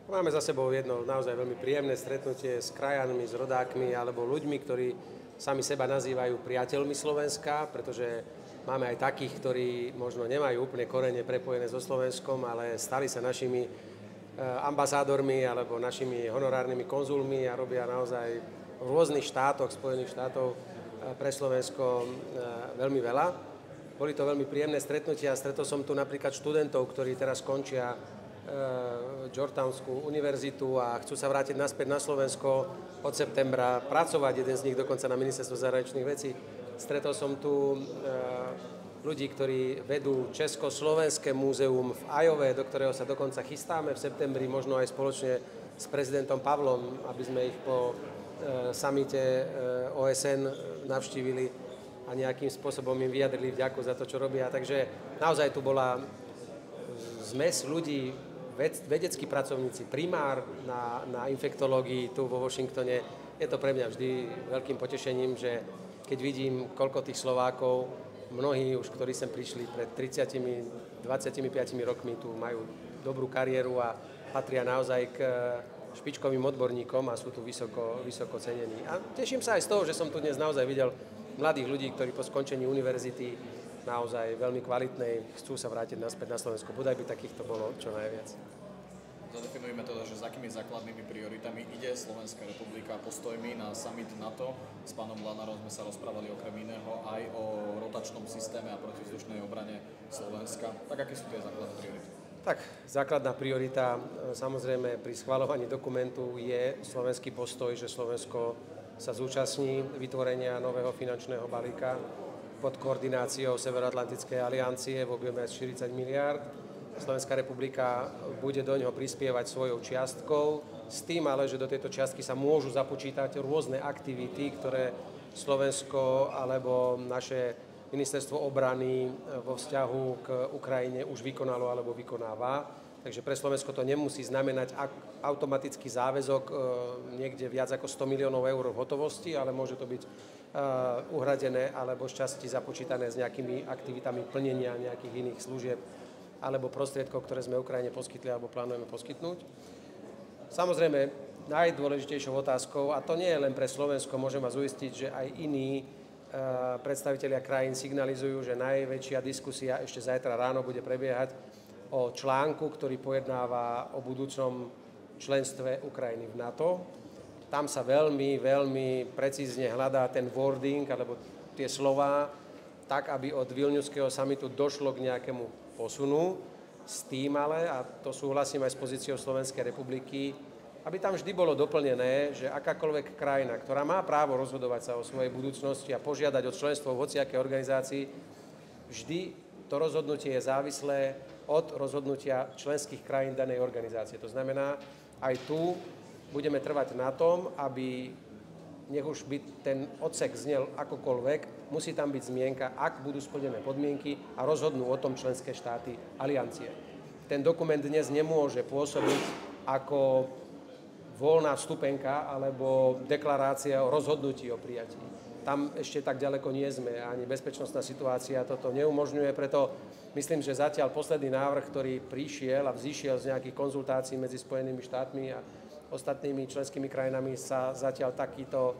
Máme za sebou jedno naozaj veľmi príjemné stretnutie s krajanmi, s rodákmi alebo ľuďmi, ktorí sami seba nazývajú priateľmi Slovenska, pretože máme aj takých, ktorí možno nemajú úplne korene prepojené so Slovenskom, ale stali sa našimi ambasádormi alebo našimi honorárnymi konzulmi a robia naozaj v rôznych štátoch, Spojených štátov pre Slovensko veľmi veľa. Boli to veľmi príjemné stretnutia. Stretol som tu napríklad študentov, ktorí teraz končia Georgetownskú univerzitu a chcú sa vrátiť naspäť na Slovensko od septembra, pracovať, jeden z nich dokonca na ministerstve zahraničných vecí. Stretol som tu ľudí, ktorí vedú Československé múzeum v Ajove, do ktorého sa dokonca chystáme v septembri, možno aj spoločne s prezidentom Pavlom, aby sme ich po samite OSN navštívili a nejakým spôsobom im vyjadrili vďaku za to, čo robia. Takže naozaj tu bola zmes ľudí, vedeckí pracovníci, primár na infektológii tu vo Washingtone. Je to pre mňa vždy veľkým potešením, že keď vidím, koľko tých Slovákov, mnohí už, ktorí sem prišli pred 30, 25 rokmi, tu majú dobrú kariéru a patria naozaj k špičkovým odborníkom a sú tu vysoko cenení. A teším sa aj z toho, že som tu dnes naozaj videl mladých ľudí, ktorí po skončení univerzity naozaj veľmi kvalitnej, chcú sa vrátiť naspäť na Slovensko. Bodaj by takýchto bolo čo najviac. Zadefinujeme teda, že s akými základnými prioritami ide Slovenská republika postojmi na summit NATO. S pánom Lanarom sme sa rozprávali okrem iného aj o rotačnom systéme a protivzdušnej obrane Slovenska. Tak aké sú tie základné priority? Tak, základná priorita samozrejme pri schvaľovaní dokumentu je slovenský postoj, že Slovensko sa zúčastní vytvorenia nového finančného balíka pod koordináciou Severoatlantickej aliancie v objeme 40 miliárd. Slovenská republika bude do neho prispievať svojou čiastkou, s tým ale, že do tejto čiastky sa môžu započítať rôzne aktivity, ktoré Slovensko alebo naše ministerstvo obrany vo vzťahu k Ukrajine už vykonalo alebo vykonáva. Takže pre Slovensko to nemusí znamenať automatický záväzok niekde viac ako 100 miliónov eur v hotovosti, ale môže to byť uhradené alebo z časti započítané s nejakými aktivitami plnenia nejakých iných služieb alebo prostriedkov, ktoré sme Ukrajine poskytli alebo plánujeme poskytnúť. Samozrejme, najdôležitejšou otázkou, a to nie je len pre Slovensko, môžem vás uistiť, že aj iní predstavitelia krajín signalizujú, že najväčšia diskusia ešte zajtra ráno bude prebiehať o článku, ktorý pojednáva o budúcom členstve Ukrajiny v NATO. Tam sa veľmi precízne hľadá ten wording, alebo tie slová, tak, aby od Vilniuského samitu došlo k nejakému posunu. S tým ale, a to súhlasím aj s pozíciou Slovenskej republiky, aby tam vždy bolo doplnené, že akákoľvek krajina, ktorá má právo rozhodovať sa o svojej budúcnosti a požiadať o členstvo v hociakej organizácii, vždy to rozhodnutie je závislé od rozhodnutia členských krajín danej organizácie. To znamená, aj tu budeme trvať na tom, aby, nech už by ten odsek znel akokoľvek, musí tam byť zmienka, ak budú splnené podmienky a rozhodnú o tom členské štáty aliancie. Ten dokument dnes nemôže pôsobiť ako voľná vstupenka alebo deklarácia o rozhodnutí o prijatí. Tam ešte tak ďaleko nie sme, ani bezpečnostná situácia toto neumožňuje, preto myslím, že zatiaľ posledný návrh, ktorý prišiel a vzýšiel z nejakých konzultácií medzi Spojenými štátmi a ostatnými členskými krajinami, sa zatiaľ takýto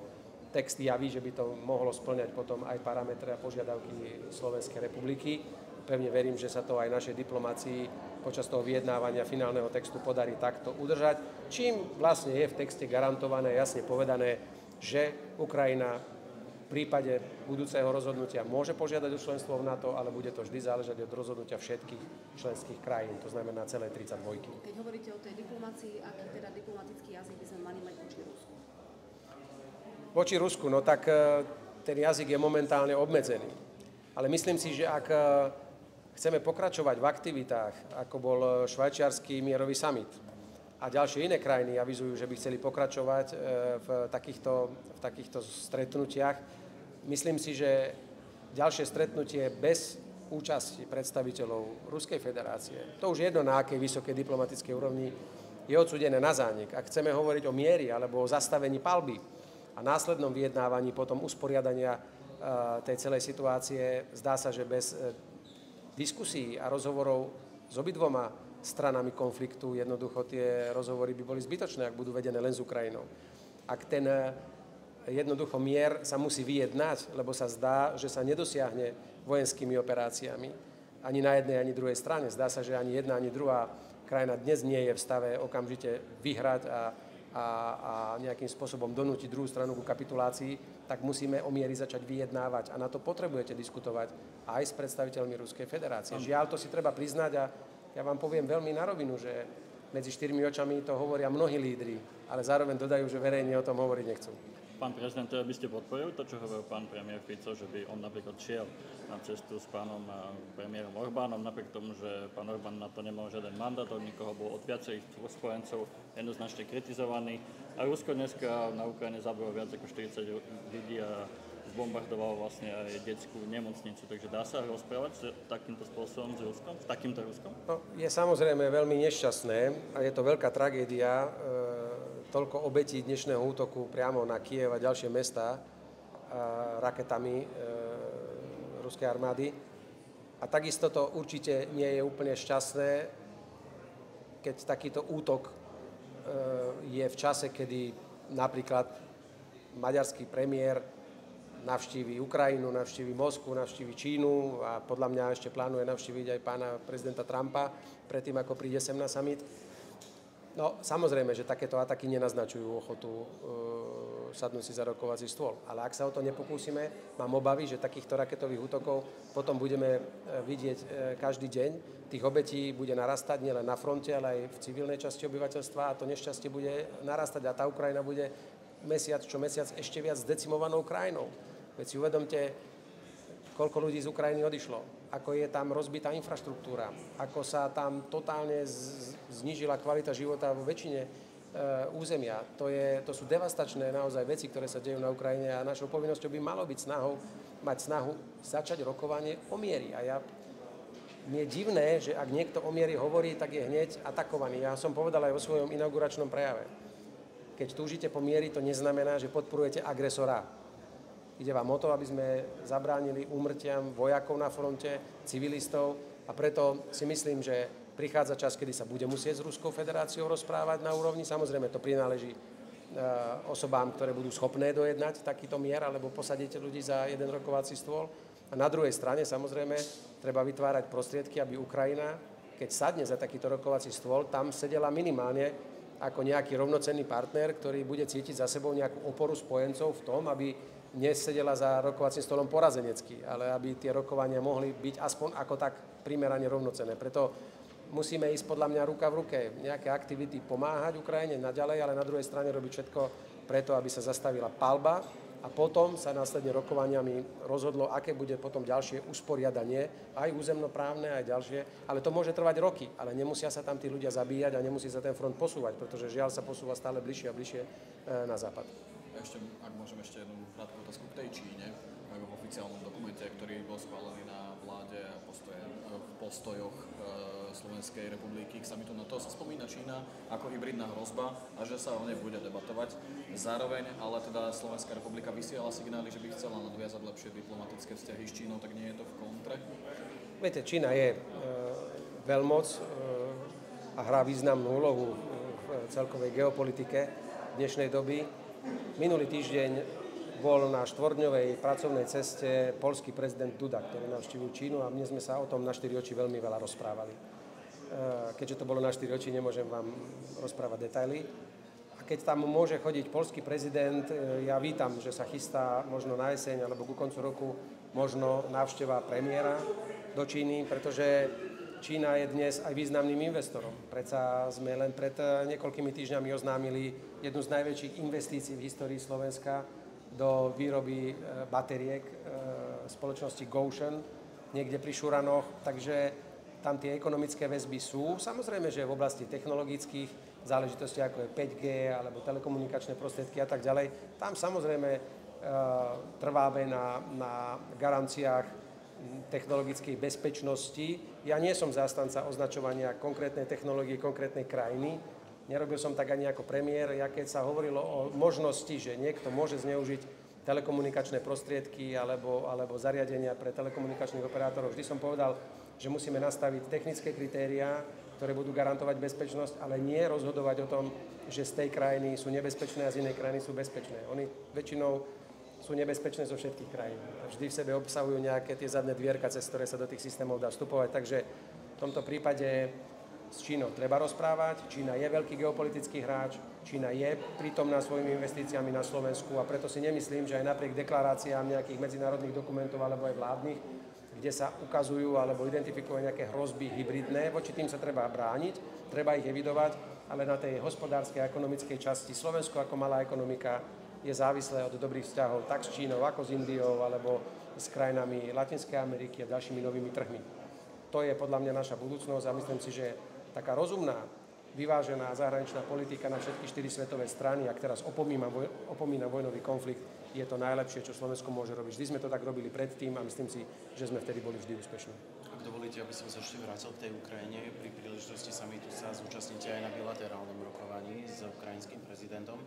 text javí, že by to mohlo spĺňať potom aj parametre a požiadavky Slovenskej republiky. Pevne verím, že sa to aj našej diplomácii počas toho vyjednávania finálneho textu podarí takto udržať, čím vlastne je v texte garantované, jasne povedané, že Ukrajina v prípade budúceho rozhodnutia môže požiadať o členstvo v NATO, ale bude to vždy záležať od rozhodnutia všetkých členských krajín, to znamená celej 32. Keď hovoríte o tej diplomácii, aký teda diplomatický jazyk by sme mali mať voči Rusku? Voči Rusku, no tak ten jazyk je momentálne obmedzený. Ale myslím si, že ak chceme pokračovať v aktivitách, ako bol švajčiarsky mierový summit a ďalšie iné krajiny avizujú, že by chceli pokračovať v takýchto stretnutiach, myslím si, že ďalšie stretnutie bez účasti predstaviteľov Ruskej federácie, to už jedno na akej vysokej diplomatickej úrovni, je odsúdené na zánik. Ak chceme hovoriť o mieri alebo o zastavení palby a následnom vyjednávaní potom usporiadania tej celej situácie, zdá sa, že bez diskusí a rozhovorov s obidvoma stranami konfliktu. Jednoducho tie rozhovory by boli zbytočné, ak budú vedené len s Ukrajinou. Ak ten jednoducho mier sa musí vyjednať, lebo sa zdá, že sa nedosiahne vojenskými operáciami ani na jednej, ani druhej strane. Zdá sa, že ani jedna, ani druhá krajina dnes nie je v stave okamžite vyhrať a nejakým spôsobom donútiť druhú stranu ku kapitulácii, tak musíme o miery začať vyjednávať. A na to potrebujete diskutovať aj s predstaviteľmi Ruskej federácie. Žiaľ, to si treba priznať a ja vám poviem veľmi na rovinu, že medzi štyrmi očami to hovoria mnohí lídri, ale zároveň dodajú, že verejne o tom hovoriť nechcú. Pán prezident, by ste podporili to, čo hovoril pán premiér Fico, že by on napríklad šiel na cestu s pánom premiérom Orbánom, napriek tomu, že pán Orbán na to nemal žiaden mandát, od nikoho bol od viacerých spojencov jednoznačne kritizovaný. A Rusko dneska na Ukrajine zabilo viac ako 40 ľudí a zbombardovalo vlastne aj detskú nemocnicu. Takže dá sa rozprávať takýmto spôsobom s Ruskom, s takýmto Ruskom? No, je samozrejme veľmi nešťastné a je to veľká tragédia, toľko obetí dnešného útoku priamo na Kyjev a ďalšie mestá raketami ruskej armády. A takisto to určite nie je úplne šťastné, keď takýto útok je v čase, kedy napríklad maďarský premiér navštívi Ukrajinu, navštívi Moskvu, navštívi Čínu a podľa mňa ešte plánuje navštíviť aj pána prezidenta Trumpa predtým, ako príde sem na summit. No, samozrejme, že takéto ataky nenaznačujú ochotu sadnúť si za rokovací stôl. Ale ak sa o to nepokúsime, mám obavy, že takýchto raketových útokov potom budeme vidieť každý deň. Tých obetí bude narastať nielen na fronte, ale aj v civilnej časti obyvateľstva a to nešťastie bude narastať a tá Ukrajina bude mesiac čo mesiac ešte viac zdecimovanou krajinou. Veď si uvedomte, koľko ľudí z Ukrajiny odišlo, ako je tam rozbitá infraštruktúra, ako sa tam totálne znížila kvalita života vo väčšine územia. To sú devastačné naozaj veci, ktoré sa dejú na Ukrajine a našou povinnosťou by malo byť mať snahu začať rokovanie o miery. A mne je divné, že ak niekto o miery hovorí, tak je hneď atakovaný. Ja som povedal aj vo svojom inauguračnom prejave. Keď túžite po miery, to neznamená, že podporujete agresora. Ide vám o to, aby sme zabránili úmrtiam vojakov na fronte, civilistov a preto si myslím, že prichádza čas, kedy sa bude musieť s Ruskou federáciou rozprávať na úrovni. Samozrejme, to prináleží osobám, ktoré budú schopné dojednať takýto mier alebo posadiť ľudí za jeden rokovací stôl. A na druhej strane, samozrejme, treba vytvárať prostriedky, aby Ukrajina, keď sadne za takýto rokovací stôl, tam sedela minimálne ako nejaký rovnocenný partner, ktorý bude cítiť za sebou nejakú oporu spojencov v tom, aby nesedela za rokovacím stolom porazenecky, ale aby tie rokovania mohli byť aspoň ako tak primerane rovnocenné. Preto musíme ísť podľa mňa ruka v ruke, nejaké aktivity pomáhať Ukrajine naďalej, ale na druhej strane robiť všetko preto, aby sa zastavila palba a potom sa následne rokovaniami rozhodlo, aké bude potom ďalšie usporiadanie, aj územnoprávne, aj ďalšie, ale to môže trvať roky, ale nemusia sa tam tí ľudia zabíjať a nemusí sa ten front posúvať, pretože žiaľ sa posúva stále bližšie a bližšie na západ. Ešte, ak môžem ešte jednu krátku otázku k tej Číne, v oficiálnom dokumente, ktorý bol schválený na vláde a v postojoch Slovenskej republiky k samitu NATO, sa spomína Čína ako hybridná hrozba a že sa o nej bude debatovať. Zároveň, ale teda Slovenská republika vysiela signály, že by chcela nadviazať lepšie diplomatické vzťahy s Čínou, tak nie je to v kontre? Viete, Čína je veľmoc a hrá významnú úlohu v celkovej geopolitike dnešnej doby. Minulý týždeň bol na 4-dňovej pracovnej ceste poľský prezident Duda, ktorý navštívil Čínu a dnes sme sa o tom na 4 oči veľmi veľa rozprávali. Keďže to bolo na 4 oči, nemôžem vám rozprávať detaily. A keď tam môže chodiť poľský prezident, ja vítam, že sa chystá možno na jeseň alebo ku koncu roku možno návšteva premiéra do Číny, pretože Čína je dnes aj významným investorom. Predsa sme len pred niekoľkými týždňami oznámili jednu z najväčších investícií v histórii Slovenska do výroby batériek spoločnosti Gotion, niekde pri Šuranoch. Takže tam tie ekonomické väzby sú. Samozrejme, že v oblasti technologických záležitostí, ako je 5G alebo telekomunikačné prostriedky a tak ďalej, tam samozrejme trváme na garanciách technologickej bezpečnosti. Ja nie som zástanca označovania konkrétnej technológie, konkrétnej krajiny. Nerobil som tak ani ako premiér. Ja keď sa hovorilo o možnosti, že niekto môže zneužiť telekomunikačné prostriedky alebo zariadenia pre telekomunikačných operátorov, vždy som povedal, že musíme nastaviť technické kritériá, ktoré budú garantovať bezpečnosť, ale nie rozhodovať o tom, že z tej krajiny sú nebezpečné a z inej krajiny sú bezpečné. Oni väčšinou sú nebezpečné zo všetkých krajín. Vždy v sebe obsahujú nejaké tie zadné dvierka, cez ktoré sa do tých systémov dá vstupovať. Takže v tomto prípade s Čínou treba rozprávať. Čína je veľký geopolitický hráč, Čína je prítomná svojimi investíciami na Slovensku a preto si nemyslím, že aj napriek deklaráciám nejakých medzinárodných dokumentov alebo aj vládnych, kde sa ukazujú alebo identifikujú nejaké hrozby hybridné, voči tým sa treba brániť, treba ich evidovať, ale na tej hospodárskej a ekonomickej časti Slovensko ako malá ekonomika je závislé od dobrých vzťahov tak s Čínou, ako s Indiou, alebo s krajinami Latinskej Ameriky a ďalšími novými trhmi. To je podľa mňa naša budúcnosť a myslím si, že taká rozumná, vyvážená zahraničná politika na všetky 4 svetové strany, ak teraz opomínam vojnový konflikt, je to najlepšie, čo Slovensko môže robiť. Vždy sme to tak robili predtým a myslím si, že sme vtedy boli vždy úspešní. Ak dovolíte, aby som sa ešte vrátil k tej Ukrajine, pri príležitosti samitu sa zúčastníte aj na bilaterálnom rokovaní s ukrajinským prezidentom.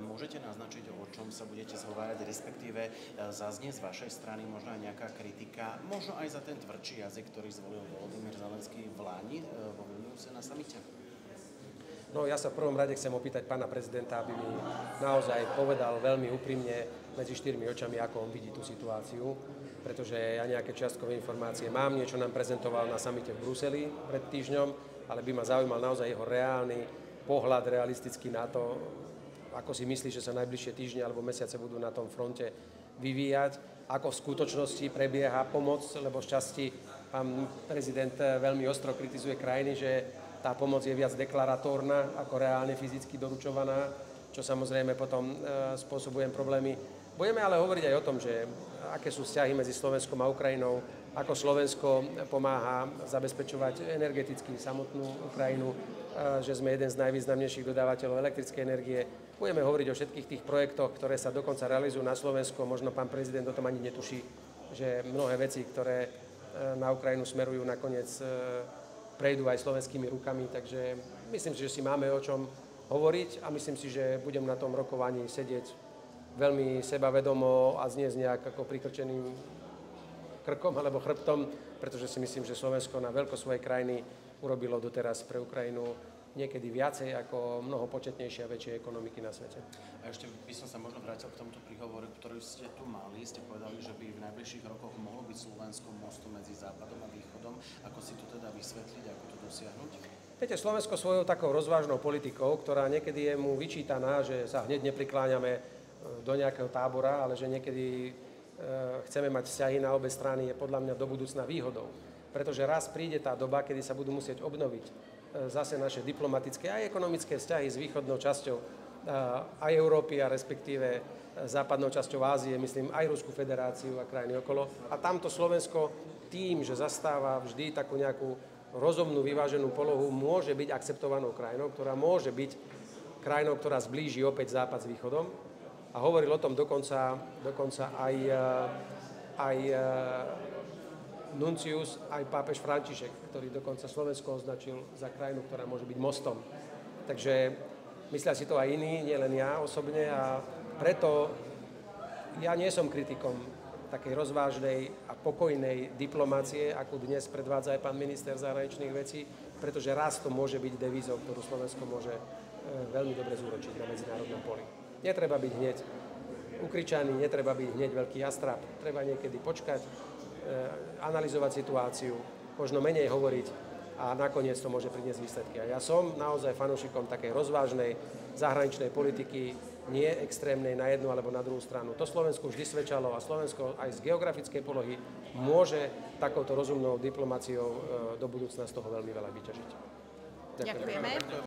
Môžete naznačiť, o čom sa budete zhovárať, respektíve zaznie z vašej strany možno aj nejaká kritika, možno aj za ten tvrdší jazyk, ktorý zvolil Volodymyr Zelenský v Lani vo Vilniuse na samite? No ja sa v prvom rade chcem opýtať pána prezidenta, aby mi naozaj povedal veľmi úprimne medzi 4 očami, ako on vidí tú situáciu, pretože ja nejaké čiastkové informácie mám, niečo nám prezentoval na samite v Bruseli pred týždňom, ale by ma zaujímal naozaj jeho reálny pohľad, realistický na to, ako si myslí, že sa najbližšie týždne alebo mesiace budú na tom fronte vyvíjať, ako v skutočnosti prebieha pomoc, lebo z časti pán prezident veľmi ostro kritizuje krajiny, že tá pomoc je viac deklaratórna ako reálne fyzicky doručovaná, čo samozrejme potom spôsobuje problémy. Budeme ale hovoriť aj o tom, že aké sú vzťahy medzi Slovenskom a Ukrajinou, ako Slovensko pomáha zabezpečovať energeticky samotnú Ukrajinu, že sme jeden z najvýznamnejších dodávateľov elektrickej energie. Budeme hovoriť o všetkých tých projektoch, ktoré sa dokonca realizujú na Slovensku. Možno pán prezident o tom ani netuší, že mnohé veci, ktoré na Ukrajinu smerujú, nakoniec prejdú aj slovenskými rukami, takže myslím si, že si máme o čom hovoriť a myslím si, že budem na tom rokovaní sedieť veľmi sebavedomo a zniesť nejak ako prikrčeným krkom alebo chrbtom, pretože si myslím, že Slovensko na veľkosť svojej krajiny urobilo doteraz pre Ukrajinu niekedy viacej ako mnoho početnejšie a väčšie ekonomiky na svete. A ešte by som sa možno vrátil k tomuto príhovoru, ktorý ste tu mali. Ste povedali, že by v najbližších rokoch mohlo byť Slovensko mostom medzi Západom a Východom. Ako si to teda vysvetliť, ako to dosiahnuť? Viete, Slovensko svojou takou rozvážnou politikou, ktorá niekedy je mu vyčítaná, že sa hneď neprikláňame do nejakého tábora, ale že niekedy chceme mať vzťahy na obe strany, je podľa mňa do budúcna výhodou. Pretože raz príde tá doba, kedy sa budú musieť obnoviť zase naše diplomatické aj ekonomické vzťahy s východnou časťou aj Európy a respektíve západnou časťou Ázie, myslím aj Ruskú federáciu a krajiny okolo. A tamto Slovensko tým, že zastáva vždy takú nejakú rozumnú, vyváženú polohu, môže byť akceptovanou krajinou, ktorá môže byť krajinou, ktorá zblíži opäť Západ s Východom. A hovoril o tom dokonca aj nuncius, aj pápež František, ktorý dokonca Slovensko označil za krajinu, ktorá môže byť mostom. Takže myslia si to aj iní, nielen ja osobne a preto ja nie som kritikom takej rozvážnej a pokojnej diplomácie, akú dnes predvádza aj pán minister zahraničných vecí, pretože raz to môže byť devízou, ktorú Slovensko môže veľmi dobre zúročiť na medzinárodnom poli. Netreba byť hneď ukričaný, netreba byť hneď veľký jastrab, treba niekedy počkať, analyzovať situáciu, možno menej hovoriť a nakoniec to môže priniesť výsledky. A ja som naozaj fanúšikom takej rozvážnej zahraničnej politiky, nie extrémnej na jednu alebo na druhú stranu. To Slovensku vždy svedčalo a Slovensko aj z geografickej polohy môže takouto rozumnou diplomáciou do budúcna z toho veľmi veľa vyťažiť. Ďakujeme.